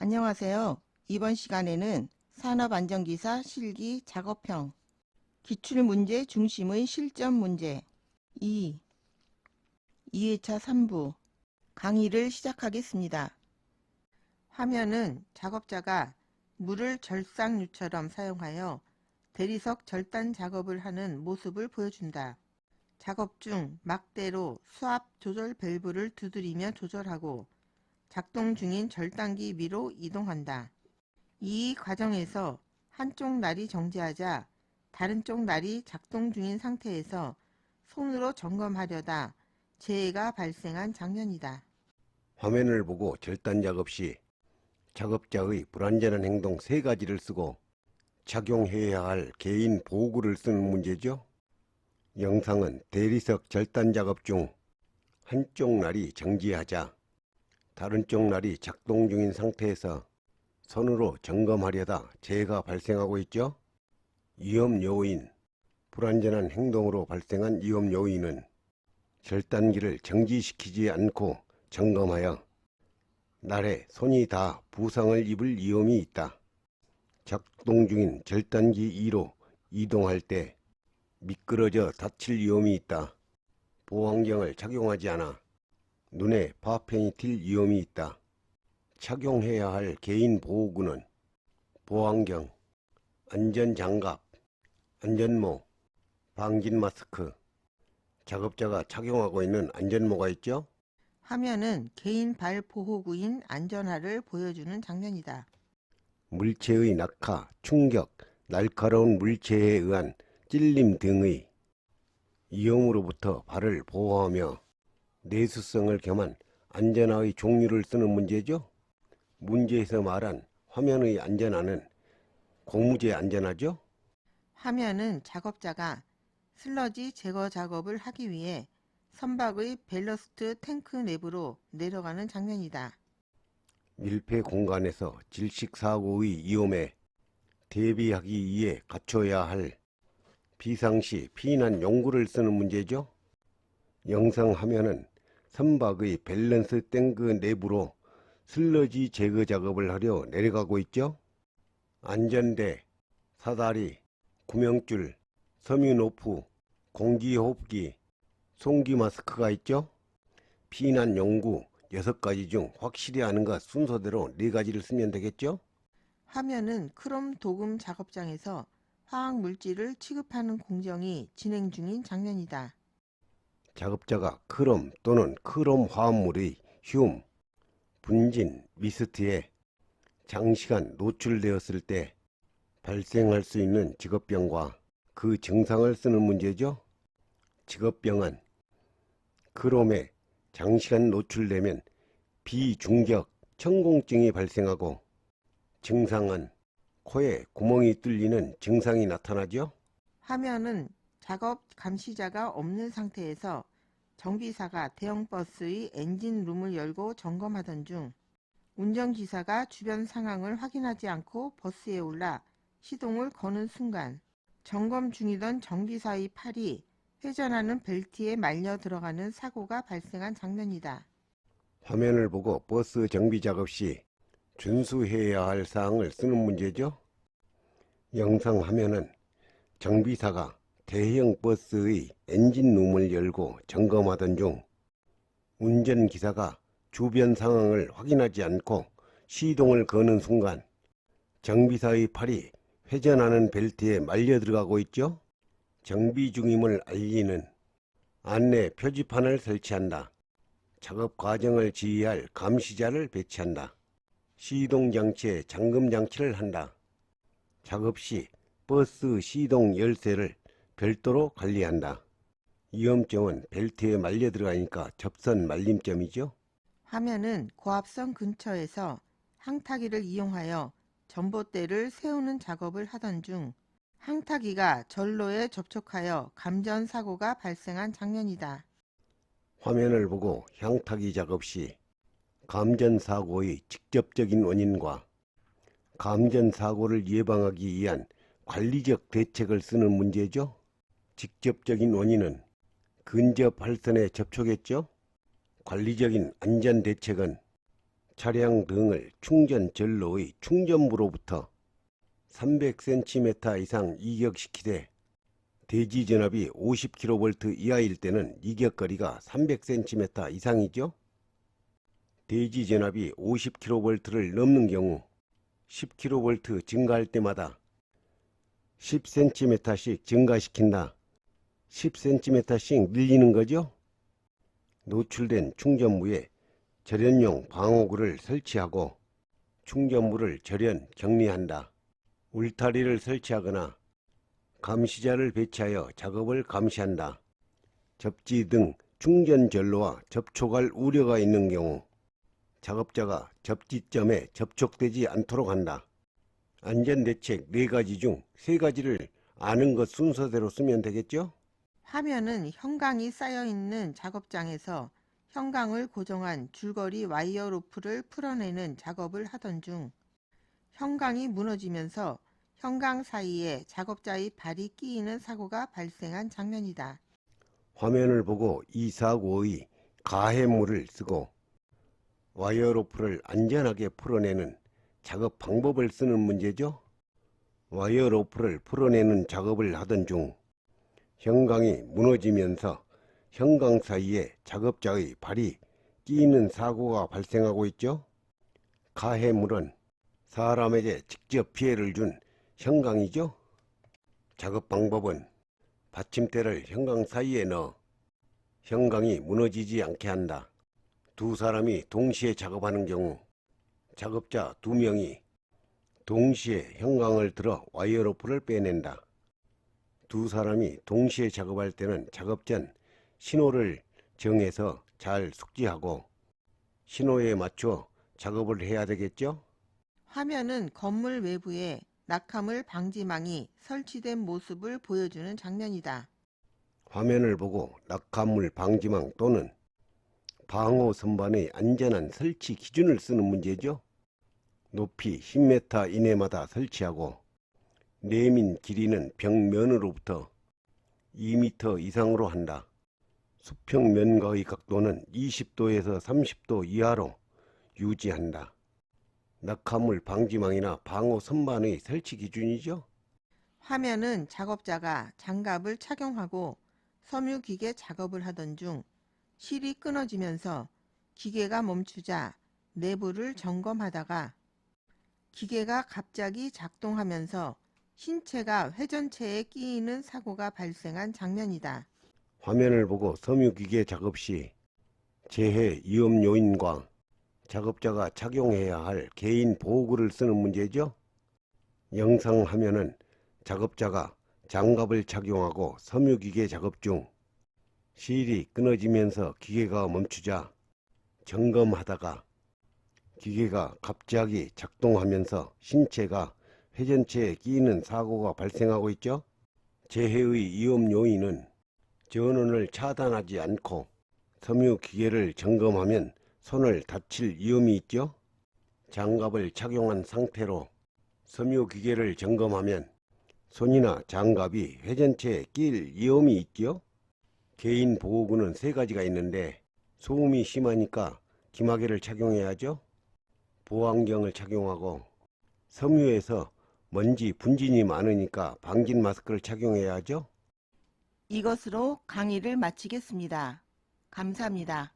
안녕하세요. 이번 시간에는 산업안전기사 실기 작업형 기출문제 중심의 실전 문제 2회차 3부 강의를 시작하겠습니다. 화면은 작업자가 물을 절상유처럼 사용하여 대리석 절단 작업을 하는 모습을 보여준다. 작업 중 막대로 수압 조절 밸브를 두드리며 조절하고 작동 중인 절단기 위로 이동한다. 이 과정에서 한쪽 날이 정지하자 다른 쪽 날이 작동 중인 상태에서 손으로 점검하려다 재해가 발생한 장면이다. 화면을 보고 절단 작업 시 작업자의 불안전한 행동 3가지를 쓰고 착용해야 할 개인 보호구를 쓰는 문제죠. 영상은 대리석 절단 작업 중 한쪽 날이 정지하자 다른 쪽 날이 작동 중인 상태에서 손으로 점검하려다 재해가 발생하고 있죠. 위험 요인, 불안전한 행동으로 발생한 위험 요인은 절단기를 정지시키지 않고 점검하여 날에 손이 닿아 부상을 입을 위험이 있다. 작동 중인 절단기 2로 이동할 때 미끄러져 다칠 위험이 있다. 보호안경을 착용하지 않아 눈에 파편이 튈 위험이 있다. 착용해야 할 개인 보호구는 보호안경, 안전장갑, 안전모, 방진마스크. 작업자가 착용하고 있는 안전모가 있죠? 화면은 개인 발 보호구인 안전화를 보여주는 장면이다. 물체의 낙하, 충격, 날카로운 물체에 의한 찔림 등의 위험으로부터 발을 보호하며 내수성을 겸한 안전화의 종류를 쓰는 문제죠. 문제에서 말한 화면의 안전화는 고무재 안전화죠. 화면은 작업자가 슬러지 제거 작업을 하기 위해 선박의 밸러스트 탱크 내부로 내려가는 장면이다. 밀폐 공간에서 질식사고의 위험에 대비하기 위해 갖춰야 할 비상시 피난 용구를 쓰는 문제죠. 영상 화면은 선박의 밸런스 탱크 내부로 슬러지 제거 작업을 하려 내려가고 있죠. 안전대, 사다리, 구명줄, 섬유노프, 공기호흡기, 송기 마스크가 있죠. 피난 용구 6가지 중 확실히 아는 것 순서대로 4가지를 쓰면 되겠죠. 화면은 크롬 도금 작업장에서 화학물질을 취급하는 공정이 진행 중인 장면이다. 작업자가 크롬 또는 크롬 화합물의 흉, 분진, 미스트에 장시간 노출되었을 때 발생할 수 있는 직업병과 그 증상을 쓰는 문제죠. 직업병은 크롬에 장시간 노출되면 비중격 천공증이 발생하고 증상은 코에 구멍이 뚫리는 증상이 나타나죠. 화면은 작업 감시자가 없는 상태에서 정비사가 대형 버스의 엔진룸을 열고 점검하던 중 운전기사가 주변 상황을 확인하지 않고 버스에 올라 시동을 거는 순간 점검 중이던 정비사의 팔이 회전하는 벨트에 말려 들어가는 사고가 발생한 장면이다. 화면을 보고 버스 정비 작업 시 준수해야 할 사항을 쓰는 문제죠. 영상 화면은 정비사가 대형 버스의 엔진룸을 열고 점검하던 중 운전기사가 주변 상황을 확인하지 않고 시동을 거는 순간 정비사의 팔이 회전하는 벨트에 말려 들어가고 있죠. 정비 중임을 알리는 안내 표지판을 설치한다. 작업 과정을 지휘할 감시자를 배치한다. 시동장치에 잠금장치를 한다. 작업 시 버스 시동 열쇠를 별도로 관리한다. 위험점은 벨트에 말려 들어가니까 접선 말림점이죠. 화면은 고압선 근처에서 항타기를 이용하여 전봇대를 세우는 작업을 하던 중 항타기가 전로에 접촉하여 감전 사고가 발생한 장면이다. 화면을 보고 향타기 작업 시 감전사고의 직접적인 원인과 감전사고를 예방하기 위한 관리적 대책을 쓰는 문제죠. 직접적인 원인은 근접 활선에 접촉했죠. 관리적인 안전대책은 차량 등을 충전 전로의 충전부로부터 300cm 이상 이격시키되 대지전압이 50kV 이하일 때는 이격거리가 300cm 이상이죠. 대지전압이 50kV를 넘는 경우 10kV 증가할 때마다 10cm씩 증가시킨다. 10cm씩 늘리는 거죠. 노출된 충전부에 절연용 방호구를 설치하고 충전부를 절연 격리한다. 울타리를 설치하거나 감시자를 배치하여 작업을 감시한다. 접지 등 충전 전로와 접촉할 우려가 있는 경우 작업자가 접지점에 접촉되지 않도록 한다. 안전대책 4가지 중 3가지를 아는 것 순서대로 쓰면 되겠죠? 화면은 현강이 쌓여있는 작업장에서 현강을 고정한 줄거리 와이어 로프를 풀어내는 작업을 하던 중 현강이 무너지면서 현강 사이에 작업자의 발이 끼이는 사고가 발생한 장면이다. 화면을 보고 이 사고의 가해물을 쓰고 와이어 로프를 안전하게 풀어내는 작업 방법을 쓰는 문제죠. 와이어 로프를 풀어내는 작업을 하던 중 현강이 무너지면서 현강 사이에 작업자의 발이 끼이는 사고가 발생하고 있죠. 가해물은 사람에게 직접 피해를 준 현강이죠. 작업 방법은 받침대를 현강 사이에 넣어 현강이 무너지지 않게 한다. 두 사람이 동시에 작업하는 경우 작업자 2명이 동시에 현강을 들어 와이어 로프를 빼낸다. 두 사람이 동시에 작업할 때는 작업 전 신호를 정해서 잘 숙지하고 신호에 맞춰 작업을 해야 되겠죠? 화면은 건물 외부에 낙하물 방지망이 설치된 모습을 보여주는 장면이다. 화면을 보고 낙하물 방지망 또는 방호 선반의 안전한 설치 기준을 쓰는 문제죠. 높이 10m 이내마다 설치하고 내민 길이는 벽면으로부터 2m 이상으로 한다. 수평면과의 각도는 20도에서 30도 이하로 유지한다. 낙하물 방지망이나 방호 선반의 설치 기준이죠. 화면은 작업자가 장갑을 착용하고 섬유기계 작업을 하던 중 실이 끊어지면서 기계가 멈추자 내부를 점검하다가 기계가 갑자기 작동하면서 신체가 회전체에 끼이는 사고가 발생한 장면이다. 화면을 보고 섬유기계 작업 시 재해 위험 요인과 작업자가 착용해야 할 개인 보호구를 쓰는 문제죠. 영상 화면은 작업자가 장갑을 착용하고 섬유기계 작업 중 실이 끊어지면서 기계가 멈추자 점검하다가 기계가 갑자기 작동하면서 신체가 회전체에 끼이는 사고가 발생하고 있죠. 재해의 위험 요인은 전원을 차단하지 않고 섬유기계를 점검하면 손을 다칠 위험이 있죠. 장갑을 착용한 상태로 섬유기계를 점검하면 손이나 장갑이 회전체에 끼일 위험이 있죠. 개인 보호구는 3가지가 있는데 소음이 심하니까 기마개를 착용해야죠. 보안경을 착용하고 섬유에서 먼지 분진이 많으니까 방진 마스크를 착용해야 하죠. 이것으로 강의를 마치겠습니다. 감사합니다.